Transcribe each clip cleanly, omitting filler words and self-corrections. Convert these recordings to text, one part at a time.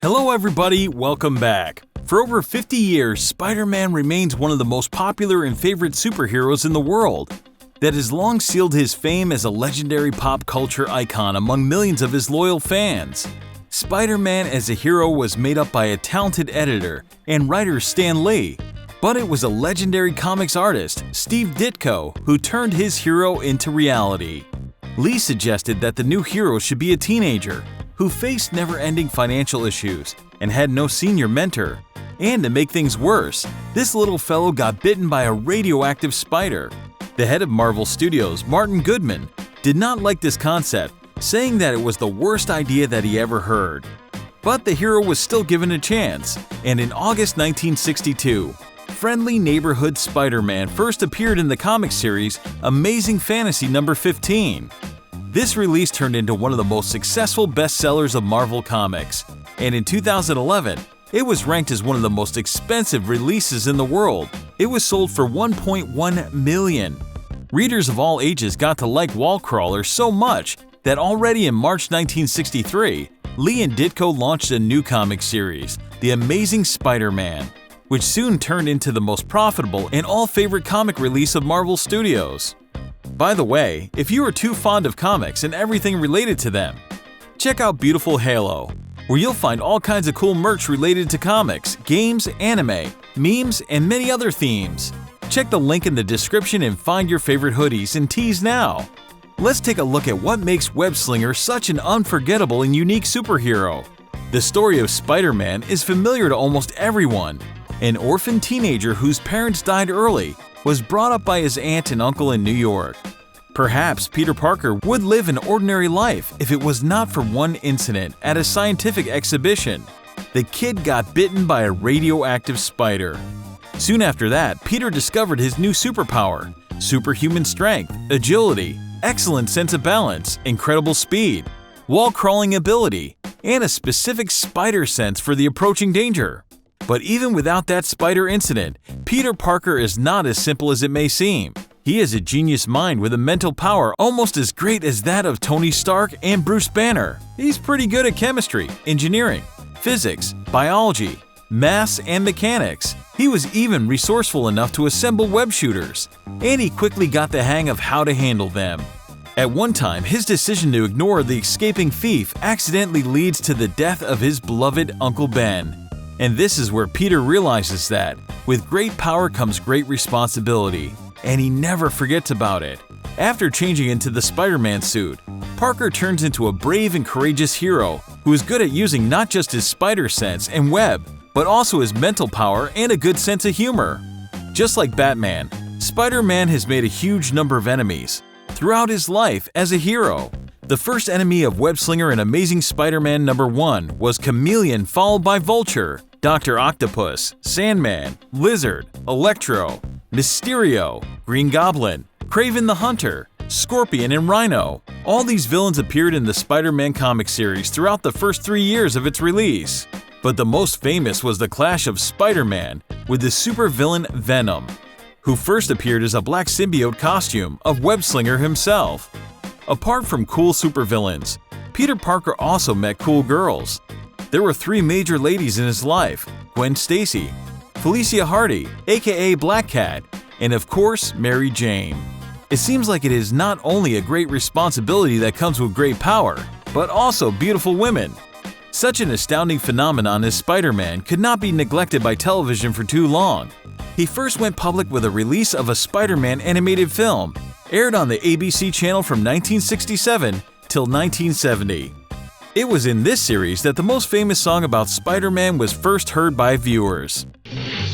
Hello everybody, welcome back. For over 50 years, Spider-Man remains one of the most popular and favorite superheroes in the world. That has long sealed his fame as a legendary pop culture icon among millions of his loyal fans. Spider-Man as a hero was made up by a talented editor and writer Stan Lee, but it was a legendary comics artist, Steve Ditko, who turned his hero into reality. Lee suggested that the new hero should be a teenager who faced never-ending financial issues and had no senior mentor. And to make things worse, this little fellow got bitten by a radioactive spider. The head of Marvel Studios, Martin Goodman, did not like this concept, saying that it was the worst idea that he ever heard. But the hero was still given a chance, and in August 1962, friendly neighborhood Spider-Man first appeared in the comic series Amazing Fantasy No. 15. This release turned into one of the most successful bestsellers of Marvel Comics, and in 2011, it was ranked as one of the most expensive releases in the world. It was sold for $1.1 million. Readers of all ages got to like wall crawlers so much that already in March 1963, Lee and Ditko launched a new comic series, The Amazing Spider-Man, which soon turned into the most profitable and all-favorite comic release of Marvel Studios. By the way, if you are too fond of comics and everything related to them, check out Beautiful Halo, where you'll find all kinds of cool merch related to comics, games, anime, memes, and many other themes. Check the link in the description and find your favorite hoodies and tees now. Let's take a look at what makes Webslinger such an unforgettable and unique superhero. The story of Spider-Man is familiar to almost everyone. An orphan teenager whose parents died early was brought up by his aunt and uncle in New York. Perhaps Peter Parker would live an ordinary life if it was not for one incident at a scientific exhibition. The kid got bitten by a radioactive spider. Soon after that, Peter discovered his new superpower: superhuman strength, agility, excellent sense of balance, incredible speed, wall-crawling ability, and a specific spider sense for the approaching danger. But even without that spider incident, Peter Parker is not as simple as it may seem. He is a genius mind with a mental power almost as great as that of Tony Stark and Bruce Banner. He's pretty good at chemistry, engineering, physics, biology, maths, and mechanics. He was even resourceful enough to assemble web shooters, and he quickly got the hang of how to handle them. At one time, his decision to ignore the escaping thief accidentally leads to the death of his beloved Uncle Ben. And this is where Peter realizes that, with great power comes great responsibility, and he never forgets about it. After changing into the Spider-Man suit, Parker turns into a brave and courageous hero who is good at using not just his spider sense and web, but also his mental power and a good sense of humor. Just like Batman, Spider-Man has made a huge number of enemies throughout his life as a hero. The first enemy of Webslinger and Amazing Spider-Man No. 1 was Chameleon, followed by Vulture, Dr. Octopus, Sandman, Lizard, Electro, Mysterio, Green Goblin, Kraven the Hunter, Scorpion, and Rhino. All these villains appeared in the Spider-Man comic series throughout the first 3 years of its release. But the most famous was the clash of Spider-Man with the supervillain Venom, who first appeared as a black symbiote costume of Webslinger himself. Apart from cool supervillains, Peter Parker also met cool girls. There were 3 major ladies in his life: Gwen Stacy, Felicia Hardy, aka Black Cat, and of course, Mary Jane. It seems like it is not only a great responsibility that comes with great power, but also beautiful women. Such an astounding phenomenon as Spider-Man could not be neglected by television for too long. He first went public with a release of a Spider-Man animated film, aired on the ABC channel from 1967 till 1970. It was in this series that the most famous song about Spider-Man was first heard by viewers.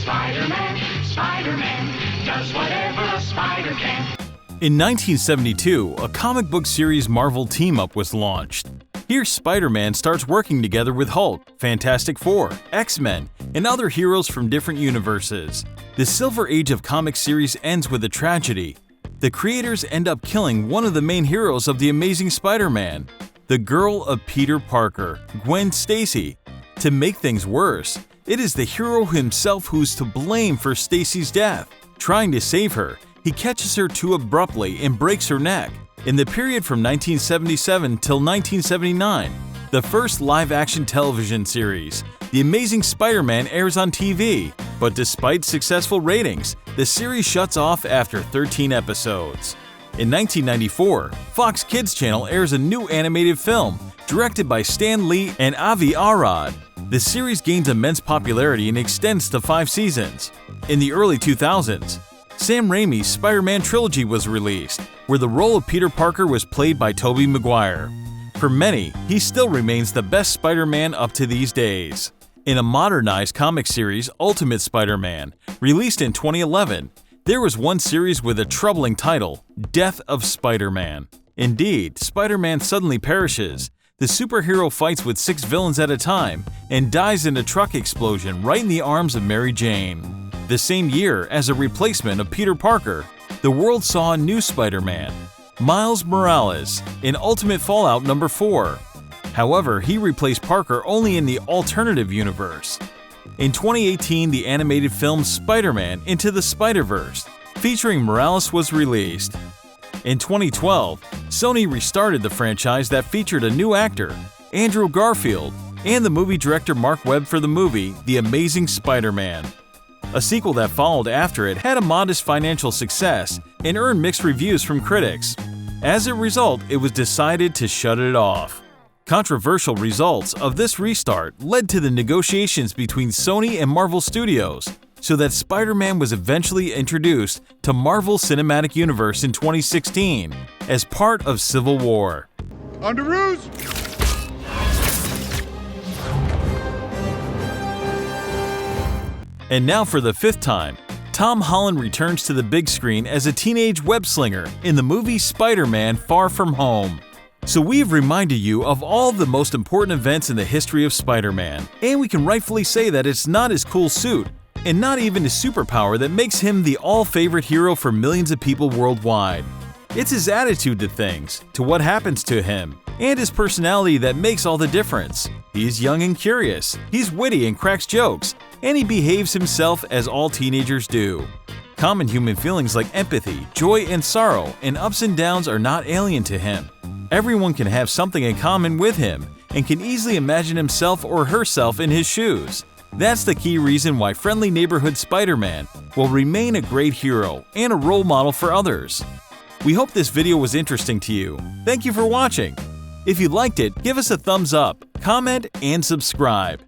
Spider-Man, Spider-Man, does whatever a spider can. In 1972, a comic book series Marvel TeamUp was launched. Here Spider-Man starts working together with Hulk, Fantastic Four, X-Men, and other heroes from different universes. The Silver Age of comic series ends with a tragedy. The creators end up killing one of the main heroes of The Amazing Spider-Man, the girl of Peter Parker, Gwen Stacy. To make things worse, it is the hero himself who's to blame for Stacy's death. Trying to save her, he catches her too abruptly and breaks her neck. In the period from 1977 till 1979, the first live-action television series, The Amazing Spider-Man, airs on TV, but despite successful ratings, the series shuts off after 13 episodes. In 1994, Fox Kids Channel airs a new animated film, directed by Stan Lee and Avi Arad. The series gains immense popularity and extends to 5 seasons. In the early 2000s, Sam Raimi's Spider-Man trilogy was released, where the role of Peter Parker was played by Tobey Maguire. For many, he still remains the best Spider-Man up to these days. In a modernized comic series, Ultimate Spider-Man, released in 2011, there was one series with a troubling title, Death of Spider-Man. Indeed, Spider-Man suddenly perishes. The superhero fights with 6 villains at a time and dies in a truck explosion right in the arms of Mary Jane. The same year, as a replacement of Peter Parker, the world saw a new Spider-Man, Miles Morales, in Ultimate Fallout No. 4. However, he replaced Parker only in the alternative universe. In 2018, the animated film Spider-Man Into the Spider-Verse, featuring Morales, was released. In 2012, Sony restarted the franchise that featured a new actor, Andrew Garfield, and the movie director Mark Webb for the movie The Amazing Spider-Man. A sequel that followed after it had a modest financial success and earned mixed reviews from critics. As a result, it was decided to shut it off. Controversial results of this restart led to the negotiations between Sony and Marvel Studios, so that Spider-Man was eventually introduced to Marvel Cinematic Universe in 2016 as part of Civil War. Underoos! And now for the 5th time, Tom Holland returns to the big screen as a teenage web-slinger in the movie Spider-Man Far From Home. So we've reminded you of all the most important events in the history of Spider-Man, and we can rightfully say that it's not his cool suit, and not even his superpower that makes him the all-favorite hero for millions of people worldwide. It's his attitude to things, to what happens to him, and his personality that makes all the difference. He's young and curious, he's witty and cracks jokes, and he behaves himself as all teenagers do. Common human feelings like empathy, joy, and sorrow, and ups and downs are not alien to him. Everyone can have something in common with him and can easily imagine himself or herself in his shoes. That's the key reason why friendly neighborhood Spider-Man will remain a great hero and a role model for others. We hope this video was interesting to you. Thank you for watching. If you liked it, give us a thumbs up, comment, and subscribe.